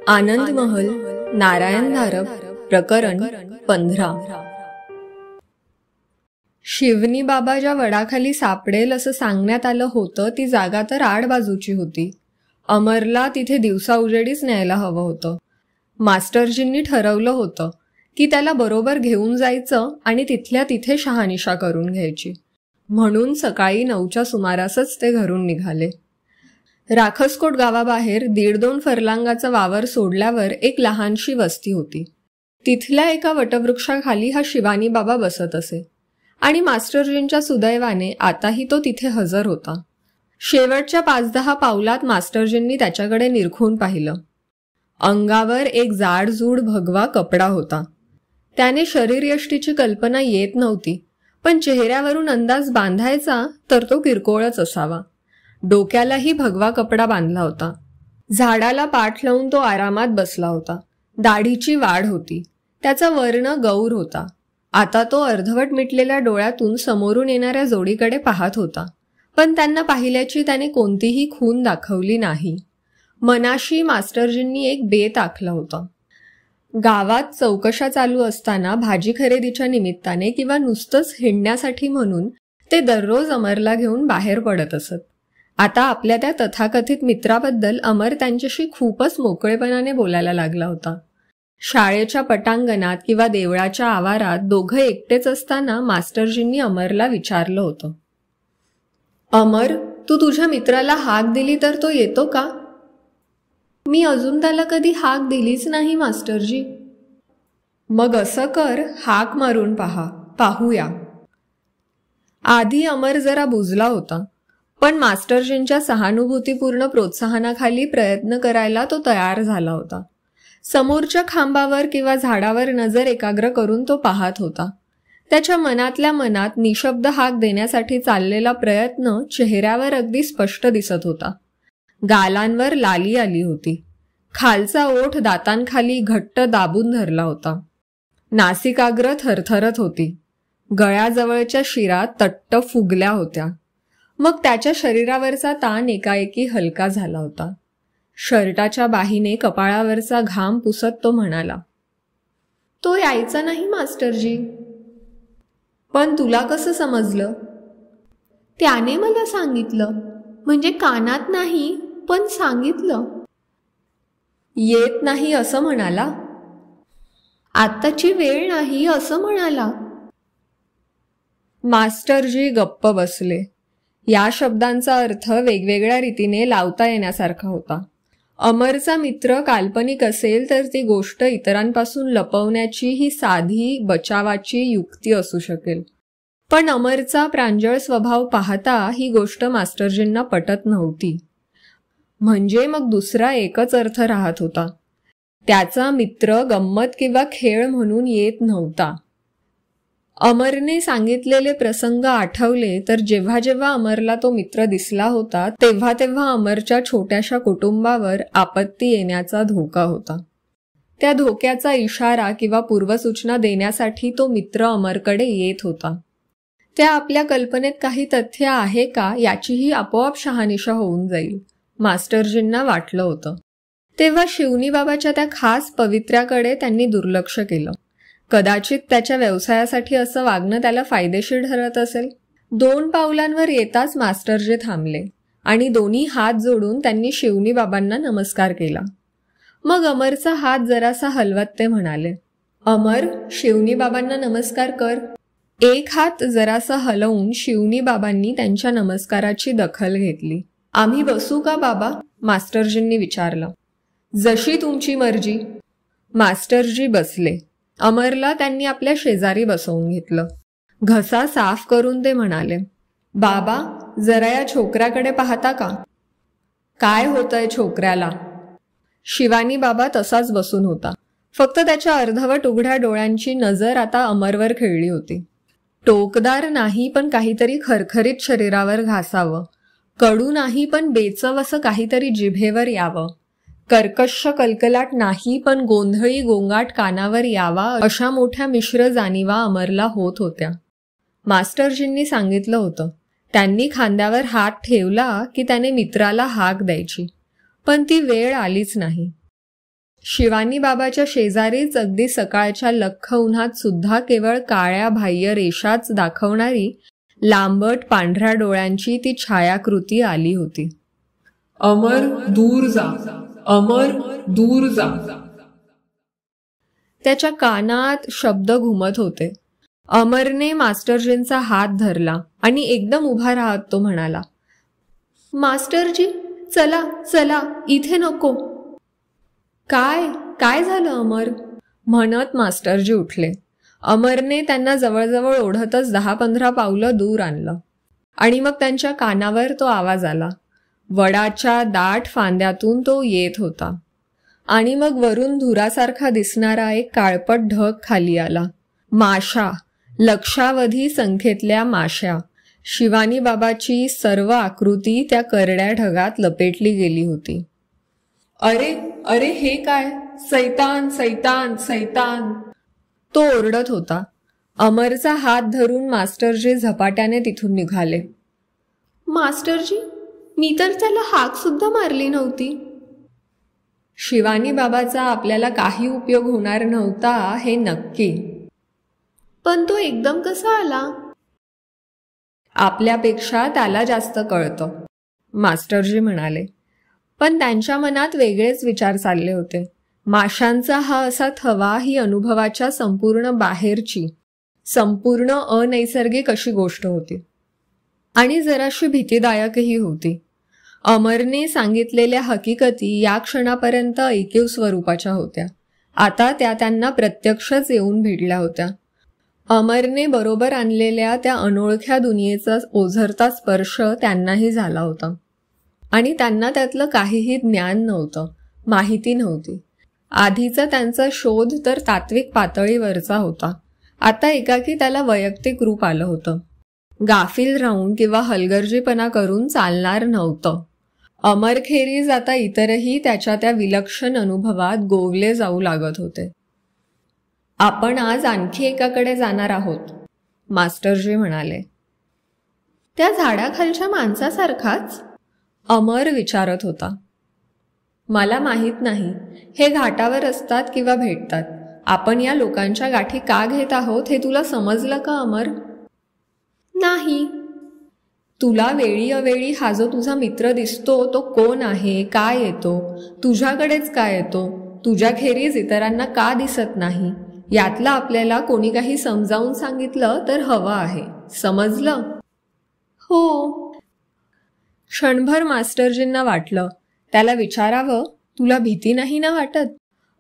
आनंद महल नारायण धारप प्रकरण 15। शिवनी बाबा ज्या वडाखाली सापडेल असं सांगण्यात आलं होतं ती जागा तर आड बाजूची होती. अमरला तिथे दिवसा उजेडीच न्यायला हवं होतं. मास्टरजींनी ठरवलं होतं की त्याला बरोबर घेऊन जायचं आणि तिथल्या तिथे शहानिशा करून घ्यायची. म्हणून सकाळी 9च्या सुमारासच ते घरून निघाले. राखसकोट गावाबाहेर 1.5-2 फरलांगाचा वावर सोडल्यावर एक लहानशी वस्ती होती. तिथल्या एका वटवृक्षाखाली हा शिवानी बाबा बसत असे आणि मास्टरजींच्या सुदैवाने आताही तो तिथे हजर होता. शेवटच्या 5-10 पावलात मास्टरजींनी त्याच्याकडे निरखून पाहिलं. अंगावर एक जाडजूड भगवा कपडा होता. त्याने शरीरयष्टीची कल्पना येत नव्हती, पण चेहऱ्यावरून अंदाज बांधायचा तर तो किरकोळच असावा. डोक्यालाही भगवा कपडा बांधला होता. झाडाला पाठ लावून तो आरामात बसला होता. दाढीची वाढ होती. त्याचा वर्ण गौर होता. आता तो अर्धवट मिटलेल्या डोळ्यातून समोरून येणाऱ्या जोडीकडे पाहत होता, पण त्यांना पाहिल्याची त्याने कोणतीही खून दाखवली नाही. मनाशी मास्टरजींनी एक बेत आखला होता. गावात चौकशा चालू असताना भाजी खरेदीच्या निमित्ताने किंवा नुसतंच हिंडण्यासाठी म्हणून ते दररोज अमरला घेऊन बाहेर पडत असत. आता आपल्या त्या तथाकथित मित्राबद्दल अमर त्यांच्याशी खूपच मोकळेपणाने बोलायला लागला होता. शाळेच्या पटांगणात किंवा देवळाच्या आवारात दोघं एकटेच असताना मास्टरजींनी अमरला विचारलं होतं, अमर, तू तुझ्या मित्राला हाक दिली तर तो येतो का? मी अजून त्याला कधी हाक दिलीच नाही मास्टरजी. मग असं कर, हाक मारून पाहूया. आधी अमर जरा बुजला होता, पण मास्टरजींच्या सहानुभूतीपूर्ण प्रोत्साहनाखाली प्रयत्न करायला तो तयार झाला होता. समोरच्या खांबावर किंवा झाडावर नजर एकाग्र करून तो पाहत होता. त्याच्या मनातल्या मनात निशब्द हाक देण्यासाठी चाललेला प्रयत्न चेहऱ्यावर अगदी स्पष्ट दिसत होता. गालांवर लाली आली होती. खालचा ओठ दातांखाली घट्ट दाबून धरला होता. नासिकाग्र थरथरत होती. गळ्याजवळच्या शिरा तट्ट फुगल्या होत्या. मग त्याच्या शरीरावरचा ताण एकाएकी हलका झाला होता. शर्टाच्या बाहीने कपाळावरचा घाम पुसत तो म्हणाला, तो यायचा नाही मास्टरजी. पण तुला कसं समजलं? त्याने मला सांगितलं. म्हणजे कानात नाही, पण सांगितलं. येत नाही असं म्हणाला? आत्ताची वेळ नाही असं म्हणाला. मास्टरजी गप्प बसले. या शब्दांचा अर्थ वेगवेगळ्या रीतीने लावता येण्यासारखा होता. अमरचा मित्र काल्पनिक असेल तर ती गोष्ट इतरांपासून लपवण्याची ही साधी बचावाची युक्ती असू शकेल. पण अमरचा प्रांजळ स्वभाव पाहता ही गोष्ट मास्टरजींना पटत नव्हती. म्हणजे मग दुसरा एकच अर्थ राहत होता. त्याचा मित्र गंमत किंवा खेळ म्हणून येत नव्हता. अमरने सांगितलेले प्रसंग आठवले तर जेव्हा जेव्हा अमरला तो मित्र दिसला होता तेव्हा तेव्हा अमरच्या छोट्याशा कुटुंबावर आपत्ती येण्याचा धोका होता. त्या धोक्याचा इशारा किंवा पूर्वसूचना देण्यासाठी तो मित्र अमरकडे येत होता. त्या आपल्या कल्पनेत काही तथ्य आहे का याचीही आपोआप शहानिशा होऊन जाईल, मास्टरजींना वाटलं होतं. तेव्हा शिवनी बाबाच्या त्या खास पवित्र्याकडे त्यांनी दुर्लक्ष केलं. कदाचित त्याच्या व्यवसायासाठी असं वागणं त्याला फायदेशीर ठरत असेल. 2 पावलांवर येताच मास्टरजी थांबले आणि दोन्ही हात जोडून त्यांनी शिवनी बाबांना नमस्कार केला. मग अमरचा हात जरासा हलवत ते म्हणाले, अमर, शिवनी बाबांना नमस्कार कर. एक हात जरासा हलवून शिवनी बाबांनी त्यांच्या नमस्काराची दखल घेतली. आम्ही बसू का बाबा? मास्टरजींनी विचारलं. जशी तुमची मर्जी. मास्टरजी बसले. अमरला त्यांनी आपल्या शेजारी बसवून घेतलं. घसा साफ करून ते म्हणाले, बाबा, जरा या छोकऱ्याकडे पाहता का? काय होतंय छोकऱ्याला? शिवानी बाबा तसाच बसून होता. फक्त त्याच्या अर्धवट उघड्या डोळ्यांची नजर आता अमरवर खेळली होती. टोकदार नाही पण काहीतरी खरखरीत शरीरावर घासावं. कडू नाही पण बेचव असं काहीतरी जिभेवर यावं. कर्कश कलकलाट नाही पण गोंधळी गोंगाट कानावर यावा अशा मोठ्या मिश्र जाणीवा अमरला होत होत्या. मास्टरजींनी सांगितलं होतं. त्यांनी खांद्यावर हात ठेवला की त्याने मित्राला हाक द्यायची, पण ती वेळ आलीच नाही. शिवानी बाबाच्या शेजारीच अगदी सकाळच्या लख्ख उन्हात सुद्धा केवळ काळ्या बाह्य रेषाच दाखवणारी लांबट पांढऱ्या डोळ्यांची ती छायाकृती आली होती. अमर दूर जा, अमर दूर जा. त्याच्या कानात शब्द घुमत होते. अमरने मास्टरजींचा हात धरला आणि एकदम उभा राहत तो म्हणाला, मास्टरजी चला चला, इथे नको. काय काय झालं अमर? म्हणत मास्टरजी उठले. अमरने त्यांना जवळजवळ ओढतच 10-15 पावलं दूर आणलं आणि मग त्यांच्या कानावर तो आवाज आला. वडाच्या दाट फांद्यातून तो येत होता आणि मग वरून धुरासारखा दिसणारा एक काळपट ढग खाली आला. माशा, लक्षावधी संख्येतल्या माश्या. शिवानी बाबाची सर्व आकृती त्या करड्या ढगात लपेटली गेली होती. अरे अरे, हे काय? सैतान सैतान सैतान, तो ओरडत होता. अमरचा हात धरून मास्टरजी झपाट्याने तिथून निघाले. मास्टरजी, मी तर त्याला हाक सुद्धा मारली नव्हती. शिवानी बाबाचा आपल्याला काही उपयोग होणार नव्हता हे नक्की. पण तो एकदम कसा आला? आपल्यापेक्षा त्याला जास्त कळतं, मास्टरजी म्हणाले. पण त्यांच्या मनात वेगळेच विचार चालले होते. माशांचा हा असा थवा ही अनुभवाच्या संपूर्ण बाहेरची, संपूर्ण अनैसर्गिक अशी गोष्ट होती आणि जराशी भीतीदायकही होती. अमरने सांगितलेल्या हकीकती या क्षणापर्यंत ऐकीव स्वरूपाच्या होत्या. आता त्या त्यांना प्रत्यक्षच येऊन भेटल्या होत्या. अमरने बरोबर आणलेल्या त्या अनोळख्या दुनियेचा ओझरता स्पर्श त्यांनाही झाला होता आणि त्यांना त्यातलं काहीही ज्ञान नव्हतं, माहिती नव्हती. आधीचा त्यांचा शोध तर तात्विक पातळीवरचा होता. आता एकाकी त्याला वैयक्तिक रूप आलं होतं. गाफील राहून किंवा हलगर्जीपणा करून चालणार नव्हतं. अमरखेरीज आता इतरही त्याच्या त्या विलक्षण अनुभवात गोवले जाऊ लागत होते. आपण आज आणखी एकाकडे जाणार आहोत, मास्टरजी म्हणाले. त्या झाडाखालच्या माणसासारखाच? अमर विचारत होता. मला माहीत नाही, हे घाटावर असतात किंवा भेटतात. आपण या लोकांच्या गाठी का घेत आहोत हे तुला समजलं का अमर? नाही. तुला वेळी अवेळी हा जो तुझा मित्र दिसतो तो कोण आहे, काय येतो, तुझ्याकडेच का येतो, तुझ्याखेरीज इतरांना का दिसत नाही, यातलं आपल्याला कोणी काही समजावून सांगितलं तर हवं आहे. समजलं? हो. क्षणभर मास्टरजींना वाटलं त्याला विचारावं, तुला भीती नाही ना वाटत?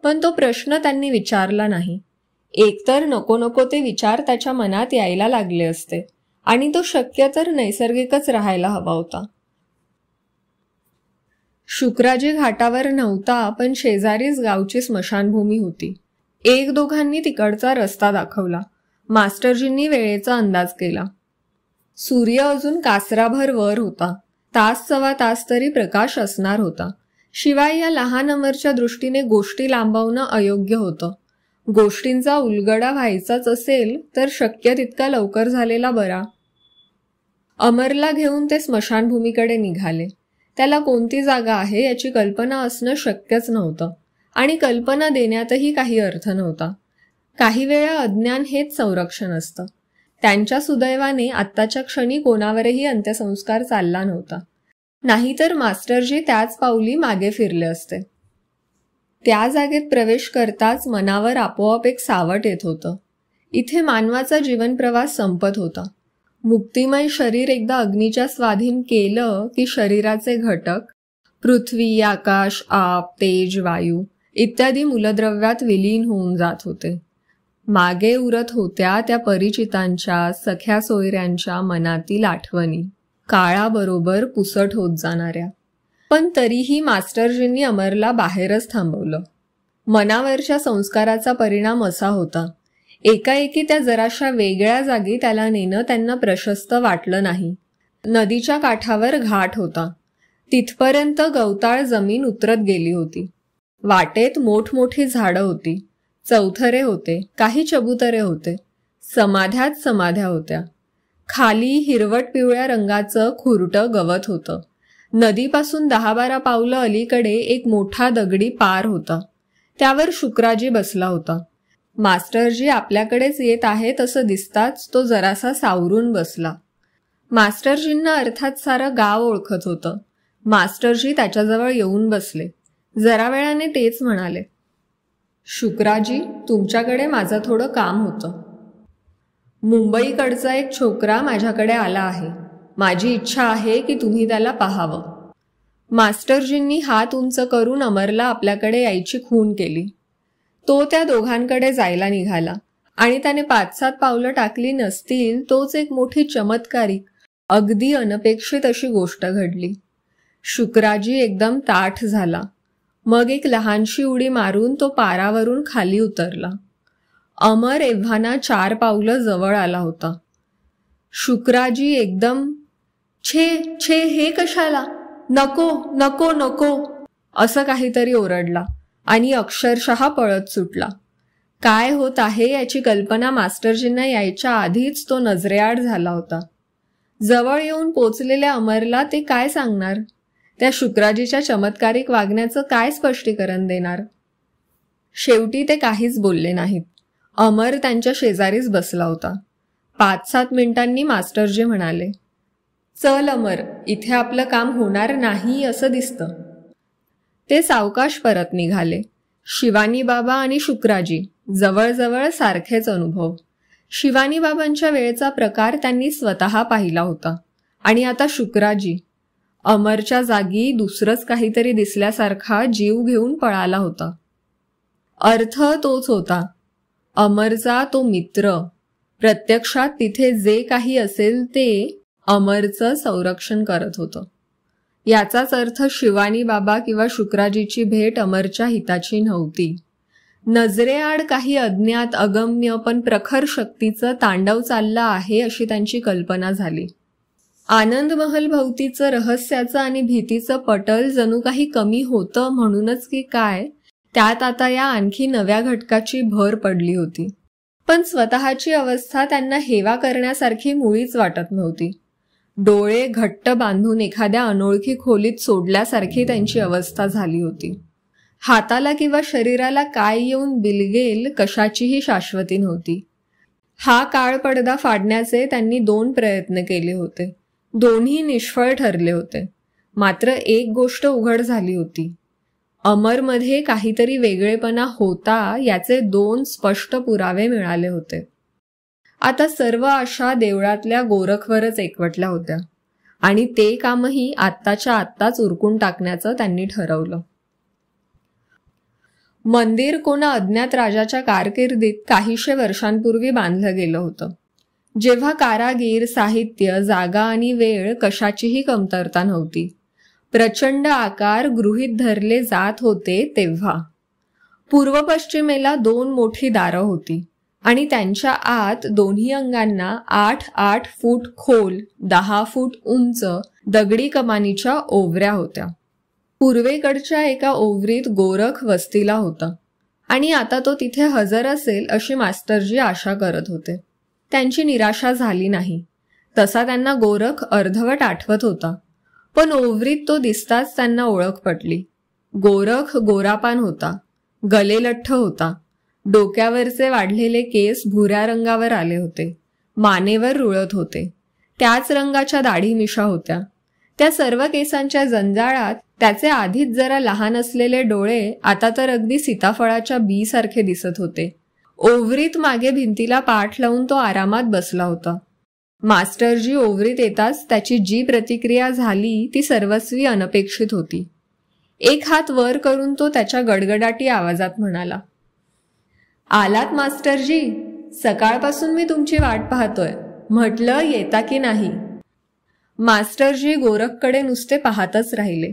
पण तो प्रश्न त्यांनी विचारला नाही. एकतर नको नको ते विचार त्याच्या मनात यायला लागले असते आणि तो शक्य तर नैसर्गिकच राहायला हवा होता. शुक्राजी घाटावर नव्हता, पण शेजारीच गावची स्मशानभूमी होती. 1-2घांनी तिकडचा रस्ता दाखवला. मास्टरजींनी वेळेचा अंदाज केला. सूर्य अजून कासराभर वर होता. 1-1.25 तास तरी प्रकाश असणार होता. शिवाय या लहान अमरच्या दृष्टीने गोष्टी लांबवणं अयोग्य होतं. गोष्टींचा उलगडा व्हायचाच असेल तर शक्य तितका लवकर झालेला बरा. अमरला घेऊन ते स्मशानभूमीकडे निघाले. त्याला कोणती जागा आहे याची कल्पना असणं शक्यच नव्हतं आणि कल्पना देण्यातही काही अर्थ नव्हता. काही वेळा अज्ञान हेच संरक्षण असतं. त्यांच्या सुदैवाने आत्ताच्या क्षणी कोणावरही अंत्यसंस्कार चालला नव्हता. नाहीतर मास्टरजी त्याच पावली मागे फिरले असते. त्या जागेत प्रवेश करताच मनावर आपोआप एक सावट येत होतं. इथे मानवाचा जीवनप्रवास संपत होता. मुक्तिमय शरीर एकदा अग्नीच्या स्वाधीन केलं की शरीराचे घटक पृथ्वी, आकाश, आप, तेज, वायू इत्यादी मूलद्रव्यात विलीन होऊन जात होते. मागे उरत होत्या त्या परिचितांच्या, सख्या सोयऱ्यांच्या मनातील आठवणी, काळाबरोबर पुसट होत जाणाऱ्या. पण तरीही मास्टरजींनी अमरला बाहेरच थांबवलं. मनावरच्या संस्काराचा परिणाम असा होता. एकाएकी त्या जराशा वेगळ्या जागी त्याला नेणं त्यांना प्रशस्त वाटलं नाही. नदीच्या काठावर घाट होता. तिथपर्यंत गवताळ जमीन उतरत गेली होती. वाटेत मोठमोठी झाडं होती. चौथरे होते, काही चबुतरे होते. समाध्यात समाध्या होत्या. खाली हिरवट पिवळ्या रंगाचं खुरटं गवत होतं. नदीपासून 10-12 पावलं अलीकडे एक मोठा दगडी पार होता. त्यावर शुक्राजी बसला होता. मास्टरजी आपल्याकडेच येत आहेत असं दिसताच तो जरासा सावरून बसला. मास्टरजींना अर्थात सारं गाव ओळखत होतं. मास्टरजी त्याच्याजवळ येऊन बसले. जरा वेळाने तेच म्हणाले, शुक्राजी, तुमच्याकडे माझं थोडं काम होतं. मुंबईकडचा एक छोकरा माझ्याकडे आला आहे. माझी इच्छा आहे की तुम्ही त्याला पाहावं. मास्टरजींनी हात उंच करून अमरला आपल्याकडे यायची खूण केली. तो त्या दोघांकडे जायला निघाला आणि त्याने 5-7 पावलं टाकली नसतील तोच एक मोठी चमत्कारिक, अगदी अनपेक्षित अशी गोष्ट घडली. शुक्राजी एकदम ताठ झाला. मग एक लहानशी उडी मारून तो पारावरून खाली उतरला. अमर एव्हाना 4 पावलं जवळ आला होता. शुक्राजी एकदम छे छे हे कशाला, नको नको नको असं काहीतरी ओरडला आणि अक्षरशः पळत सुटला. काय होत आहे याची कल्पना मास्टरजींना यायच्या आधीच तो नजरेआड झाला होता. जवळ येऊन पोचलेल्या अमरला ते काय सांगणार? त्या शुक्राजीच्या चमत्कारिक वागण्याचं काय स्पष्टीकरण देणार? शेवटी ते काहीच बोलले नाहीत. अमर त्यांच्या शेजारीच बसला होता. 5-7 मिनिटांनी मास्टरजी म्हणाले, चल अमर, इथे आपलं काम होणार नाही असं दिसतं. ते सावकाश परत निघाले. शिवानी बाबा आणि शुक्राजी जवळजवळ सारखेच अनुभव. शिवानी बाबांच्या वेळेचा प्रकार त्यांनी स्वतः पाहिला होता आणि आता शुक्राजी अमरच्या जागी दुसरंच काहीतरी दिसल्यासारखा जीव घेऊन पळाला होता. अर्थ तोच होता. अमरचा तो मित्र प्रत्यक्षात तिथे जे काही असेल ते अमरचं संरक्षण करत होतं. याचाच अर्थ शिवानी बाबा किंवा शुक्राजीची भेट अमरच्या हिताची नव्हती. नजरेआड काही अज्ञात, अगम्य पण प्रखर शक्तीचं तांडव चाललं आहे अशी त्यांची कल्पना झाली. आनंद महल भोवतीचं रहस्याचं आणि भीतीचं पटल जणू काही कमी होतं म्हणूनच की काय, त्यात आता या आणखी नव्या घटकाची भर पडली होती. पण स्वतःची अवस्था त्यांना हेवा करण्यासारखी मुळीच वाटत नव्हती. डोळे घट्ट बांधून एखाद्या अनोळखी खोलीत सोडल्यासारखी त्यांची अवस्था झाली होती. हाताला किंवा शरीराला काय येऊन बिलगेल कशाचीही शाश्वती नव्हती. हा काळ पडदा फाडण्याचे त्यांनी 2 प्रयत्न केले होते. दोन्ही निष्फळ ठरले होते. मात्र एक गोष्ट उघड झाली होती. अमरमध्ये काहीतरी वेगळेपणा होता याचे 2 स्पष्ट पुरावे मिळाले होते. आता सर्व आशा देवळातल्या गोरखवरच एकवटल्या होत्या आणि ते कामही आत्ताच्या आत्ताच उरकून टाकण्याचं त्यांनी ठरवलं. मंदिर कोणा अज्ञात राजाच्या कारकिर्दीत काहीशे वर्षांपूर्वी बांधलं गेलं होतं. जेव्हा कारागीर, साहित्य, जागा आणि वेळ कशाचीही कमतरता नव्हती. प्रचंड आकार गृहीत धरले जात होते तेव्हा. पूर्व पश्चिमेला 2 मोठी दारं होती आणि त्यांच्या आत दोन्ही अंगांना 8-8 फूट खोल, 10 फूट उंच दगडी कमानीच्या ओवऱ्या होत्या. पूर्वेकडच्या एका ओवरीत गोरख वस्तीला होता आणि आता तो तिथे हजर असेल अशी मास्टरजी आशा करत होते. त्यांची निराशा झाली नाही. तसा त्यांना गोरख अर्धवट आठवत होता, पण ओवरीत तो दिसताच त्यांना ओळख पटली. गोरख गोरापान होता, गलेलठ्ठ होता. डोक्यावरचे वाढलेले केस भुऱ्या रंगावर आले होते, मानेवर रुळत होते. त्याच रंगाच्या दाढी मिशा होत्या. त्या सर्व केसांच्या जंजाळात त्याचे आधीच जरा लहान असलेले डोळे आता तर अगदी सीताफळाच्या बीसारखे दिसत होते. ओवरीत मागे भिंतीला पाठ लावून तो आरामात बसला होता. मास्टरजी ओवरीत येताच त्याची जी प्रतिक्रिया झाली ती सर्वस्वी अनपेक्षित होती. एक हात वर करून तो त्याच्या गडगडाटी आवाजात म्हणाला, आलात मास्टरजी? सकाळपासून मी तुमची वाट पाहतोय. म्हटलं येता की नाही. मास्टरजी गोरखकडे नुसते पाहतच राहिले.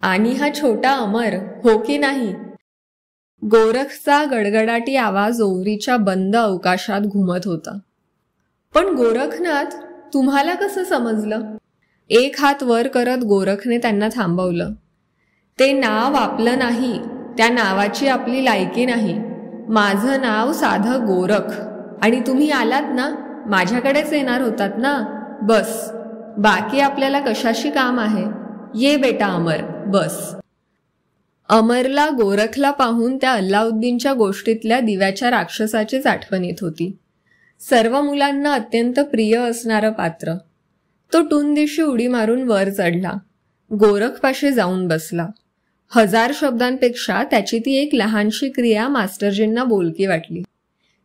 आणि हा छोटा अमर, हो की नाही? गोरखचा गडगडाटी आवाज ओवरीच्या बंद अवकाशात घुमत होता. पण गोरखनाथ, तुम्हाला कसं समजलं? एक हात वर करत गोरखने त्यांना थांबवलं. ते नाव आपलं नाही, त्या नावाची आपली लायकी नाही. माझं नाव साधं गोरख आणि तुम्ही आलात ना, माझ्याकडेच येणार होतात ना. बस, बाकी आपल्याला कशाशी काम आहे? ये बेटा अमर, बस. अमरला गोरखला पाहून त्या अल्लाउद्दीनच्या गोष्टीतल्या दिव्याच्या राक्षसाचीच आठवण येत होती. सर्व मुलांना अत्यंत प्रिय असणारं पात्र. तो टुनदिशी उडी मारून वर चढला. गोरखपाशी जाऊन बसला. 1000 शब्दांपेक्षा त्याची ती एक लहानशी क्रिया मास्टरजींना बोलकी वाटली.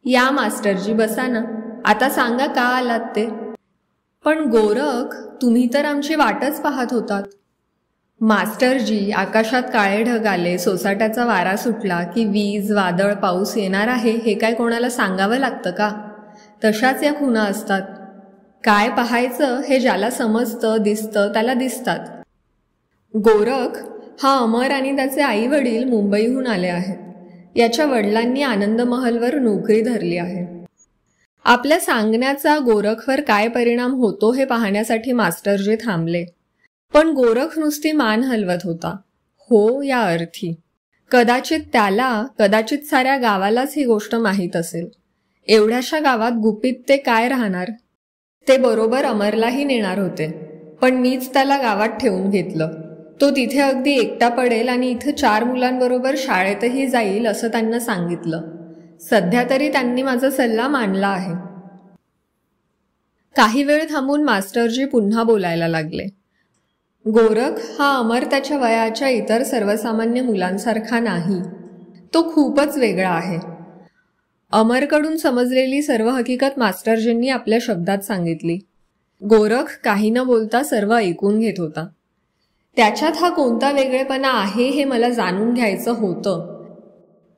या मास्टरजी बसा ना, आता सांगा का आलात ते. पण गोरख, तुम्ही तर आमची वाटच पाहत होतात. मास्टरजी, आकाशात काळे ढग आले, सोसाट्याचा वारा सुटला की वीज, वादळ, पाऊस येणार आहे हे काय कोणाला सांगावं लागतं का? तशाच या खुणा असतात. काय पाहायचं हे ज्याला समजतं, दिसतं त्याला दिसतात. गोरख हा अमर आणि त्याचे आई वडील मुंबईहून आले आहेत. याच्या वडिलांनी आनंद महलवर नोकरी धरली आहे. आपल्या सांगण्याचा गोरखवर काय परिणाम होतो हे पाहण्यासाठी मास्टरजी थांबले. पण गोरख नुसती मान हलवत होता. हो या अर्थी. कदाचित त्याला, कदाचित साऱ्या गावालाच ही गोष्ट माहीत असेल. एवढ्याशा गावात गुपित ते काय राहणार. ते बरोबर अमरलाही नेणार होते, पण मीच त्याला गावात ठेवून घेतलं. तो तिथे अगदी एकटा पडेल आणि इथं 4 मुलांबरोबर शाळेतही जाईल असं त्यांना सांगितलं. सध्या तरी त्यांनी माझा सल्ला मानला आहे. काही वेळ थांबून मास्टरजी पुन्हा बोलायला लागले. गोरख हा अमर त्याच्या वयाच्या इतर सर्वसामान्य मुलांसारखा नाही. तो खूपच वेगळा आहे. अमरकडून समजलेली सर्व हकीकत मास्टरजींनी आपल्या शब्दात सांगितली. गोरख काही न बोलता सर्व ऐकून घेत होता. त्याच्यात हा कोणता वेगळेपणा आहे हे मला जाणून घ्यायचं होतं.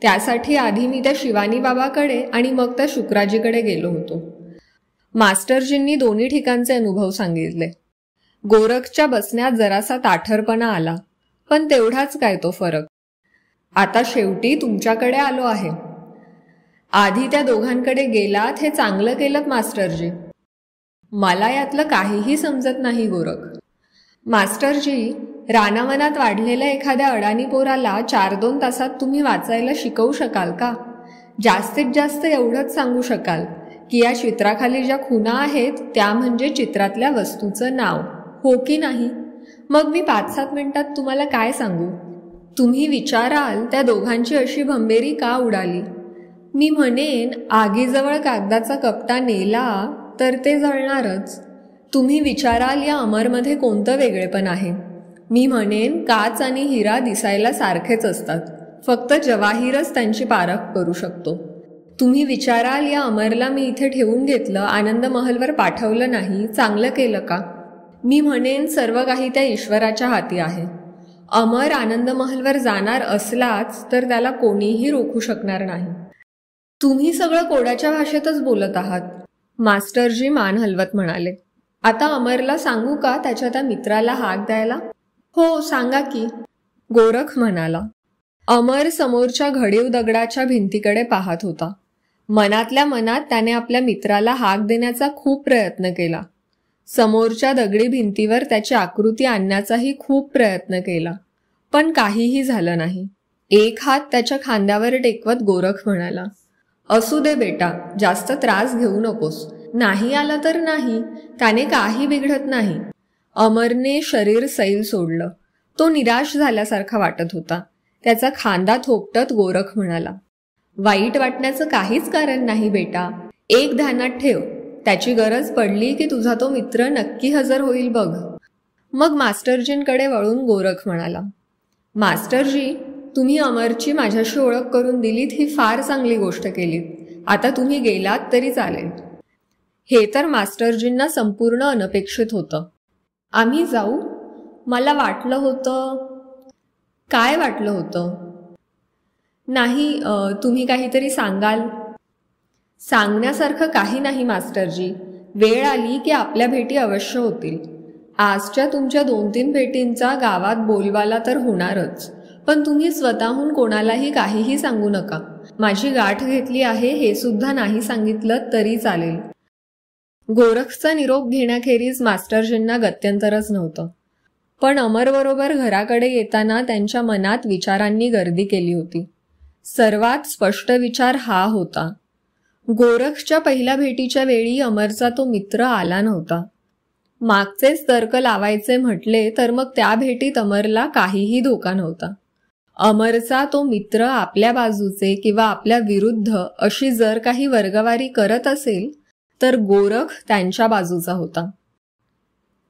त्यासाठी आधी मी त्या शिवानी बाबाकडे आणि मग त्या शुक्राजीकडे गेलो होतो. मास्टरजींनी दोन्ही ठिकाणचे अनुभव सांगितले. गोरखच्या बसण्यात जरासा ताठरपणा आला, पण तेवढाच काय तो फरक. आता शेवटी तुमच्याकडे आलो आहे. आधी त्या दोघांकडे गेलात हे चांगलं केलं मास्टरजी. मला यातलं काहीही समजत नाही गोरख. मास्टरजी, रानावनात वाढलेल्या एखाद्या अडाणी पोराला 4-2 तासात तुम्ही वाचायला शिकवू शकाल का? जास्तीत जास्त एवढंच सांगू शकाल की या चित्राखाली ज्या खुणा आहेत त्या म्हणजे चित्रातल्या वस्तूचं नाव, हो की नाही? मग मी 5-7 मिनिटात तुम्हाला काय सांगू? तुम्ही विचाराल त्या दोघांची अशी भंबेरी का उडाली? मी म्हणेन आगीजवळ कागदाचा कपटा नेला तर ते जळणारच. तुम्ही विचाराल या अमरमध्ये कोणतं वेगळेपण आहे? मी म्हणेन काच आणि हिरा दिसायला सारखेच असतात, फक्त जवाहीरच त्यांची पारख करू शकतो. तुम्ही विचाराल या अमरला मी इथे ठेवून घेतलं, आनंद महलवर पाठवलं नाही, चांगलं केलं का? मी म्हणेन सर्व काही त्या ईश्वराच्या हाती आहे. अमर आनंद महलवर जाणार असलाच तर त्याला कोणीही रोखू शकणार नाही. तुम्ही सगळं कोडाच्या भाषेतच बोलत आहात. मास्टरजी मान हलवत म्हणाले. आता अमरला सांगू का त्याच्या त्या मित्राला हाक द्यायला? हो सांगा की, गोरख म्हणाला. अमर समोरच्या घडीव दगडाच्या भिंतीकडे पाहत होता. मनातल्या मनात त्याने आपल्या मित्राला हाक देण्याचा खूप प्रयत्न केला. समोरच्या दगडी भिंतीवर त्याची आकृती आणण्याचाही खूप प्रयत्न केला, पण काहीही झालं नाही. एक हात त्याच्या खांद्यावर टेकवत गोरख म्हणाला, असू दे बेटा, जास्त त्रास घेऊ नकोस. नाही आला तर नाही, त्याने काही बिघडत नाही. अमरने शरीर सैल सोडलं. तो निराश झाल्यासारखा वाटत होता. त्याचा खांदा थोपटत गोरख म्हणाला, वाईट वाटण्याचं काहीच कारण नाही बेटा. एक ध्यानात ठेव, त्याची गरज पडली की तुझा तो मित्र नक्की हजर होईल बघ. मग मास्टरजींकडे वळून गोरख म्हणाला, मास्टरजी, तुम्ही अमरची माझ्याशी ओळख करून दिलीत ही फार चांगली गोष्ट केलीत. आता तुम्ही गेलात तरी चालेल. हे तर मास्टरजींना संपूर्ण अनपेक्षित होतं. आम्ही जाऊ? मला वाटलं होतं. काय वाटलं होतं? नाही, तुम्ही काहीतरी सांगाल. सांगण्यासारखं काही नाही मास्टरजी. वेळ आली की आपल्या भेटी अवश्य होतील. आजच्या तुमच्या 2-3 भेटींचा गावात बोलबाला तर होणारच, पण तुम्ही स्वतःहून कोणालाही काहीही सांगू नका. माझी गाठ घेतली आहे हे सुद्धा नाही सांगितलं तरी चालेल. गोरखचा निरोप घेण्याखेरीज मास्टरजींना गत्यंतरच नव्हतं. पण अमरबरोबर घराकडे येताना त्यांच्या मनात विचारांनी गर्दी केली होती. सर्वात स्पष्ट विचार हा होता. गोरखच्या पहिल्या भेटीच्या वेळी अमरचा तो मित्र आला नव्हता. मागचेच तर्क लावायचे म्हटले तर मग त्या भेटीत अमरला काहीही धोका नव्हता. अमरचा तो मित्र आपल्या बाजूचे किंवा आपल्या विरुद्ध अशी जर काही वर्गवारी करत असेल तर गोरख त्यांच्या बाजूचा होता.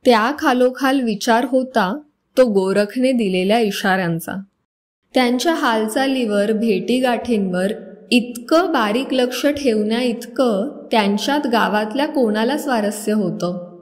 त्या खालोखाल विचार होता तो गोरखने दिलेल्या इशाऱ्यांचा. त्यांच्या हालचालीवर, भेटीगाठींवर इतकं बारीक लक्ष ठेवण्या इतकं त्यांच्यात गावातल्या कोणाला स्वारस्य होतं.